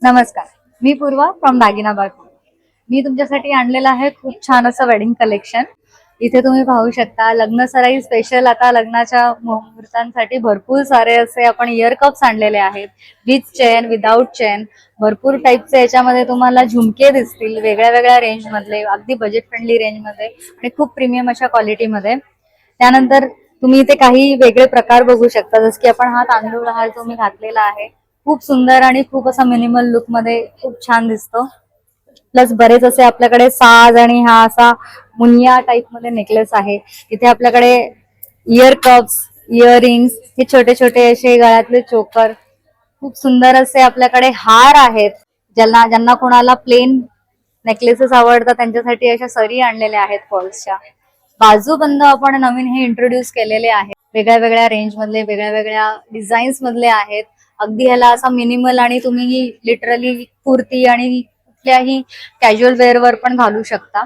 नमस्कार, मी पूर्वा फ्रॉम दागिना बाग. मी तुमच्यासाठी आणलेलं आहे खूप छान असं वेडिंग कलेक्शन. इथे तुम्ही पाहू शकता लग्न सराई स्पेशल. आता लग्नाच्या मुहूर्तांसाठी भरपूर सारे असे आपण इयर कप्स आणलेले आहेत, विथ चेन, विदाउट चेन. भरपूर टाईपचे याच्यामध्ये तुम्हाला झुमके दिसतील, वेगळ्या वेगळ्या रेंज मधले, अगदी बजेट फ्रेंडली रेंज मध्ये आणि खूप प्रीमियम अशा क्वालिटीमध्ये. त्यानंतर तुम्ही इथे काही वेगळे प्रकार बघू शकता, जस की आपण हा तांदूळ हार जो मी घातलेला आहे, खूप सुंदर आणि खूप असा मिनिमल लुक मध्ये खूप छान दिसतो. प्लस बरेच असे आपल्याकडे साज आणि हा असा मुनिया टाइप मध्ये नेकलेस आहे. इथे आपल्याकडे इयर कप्स, इयरिंग्स, हे छोटे छोटे असे गळ्यातले चोकर, खूप सुंदर असे आपल्याकडे हार आहेत. ज्यांना ज्यांना कोणाला प्लेन नेकलेसेस आवडतात त्यांच्यासाठी अशा सरी आणलेल्या आहेत फॉल्सच्या. बाजूबंद आपण नवीन हे इंट्रोड्यूस केलेले आहेत, वेगळ्या वेगळ्या रेंज मधले, वेगळ्या वेगळ्या डिझाईन्स मधले आहेत. अगदी ह्याला असा मिनिमल आणि तुम्ही लिटरली कुर्ती आणि कुठल्याही कॅज्युअल वेअर वर पण घालू शकता.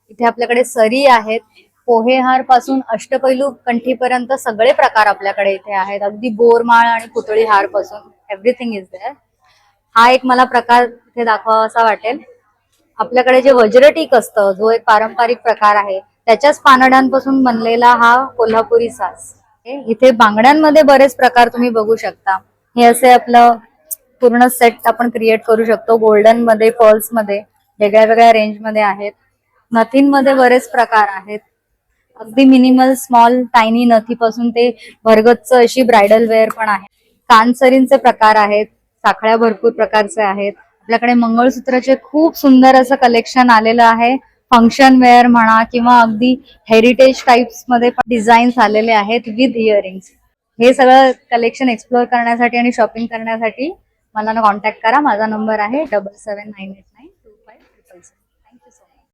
इथे आपल्याकडे सरी आहेत, पोहेहार पासून अष्टपैलू कंठीपर्यंत सगळे प्रकार आपल्याकडे इथे आहेत. अगदी बोरमाळ आणि पुतळी हार पासून एव्हरीथिंग इज देअर. हा एक मला प्रकार इथे दाखवावा असा वाटेल. आपल्याकडे जे वज्रटीक असतं, जो एक पारंपरिक प्रकार आहे, त्याच्याच पानड्यांपासून बनलेला हा कोल्हापुरी साज. इथे बांगड्यांमध्ये बरेच प्रकार तुम्ही बघू शकता. हे असे आपलं पूर्ण सेट आपण क्रिएट करू शकतो. गोल्डन मध्ये, पर्ल्स मध्ये, वेगळ्या वेगळ्या रेंज मध्ये आहेत. नथींमध्ये बरेच प्रकार आहेत, अगदी मिनिमल स्मॉल टायनी नथीपासून ते भरगच्च अशी ब्रायडल वेअर पण आहे. कानसरींचे प्रकार आहेत, साखळ्या भरपूर प्रकारचे आहेत. आपल्याकडे मंगळसूत्राचे खूप सुंदर असं कलेक्शन आलेलं आहे. फंक्शन वेअर म्हणा किंवा अगदी हेरिटेज टाइप्स मध्ये पण डिझाईन्स आलेले आहेत विथ इयरिंग्स. हे सगळं कलेक्शन एक्सप्लोअर करण्यासाठी आणि शॉपिंग करण्यासाठी मला कॉन्टॅक्ट करा. माझा नंबर आहे 7798925577.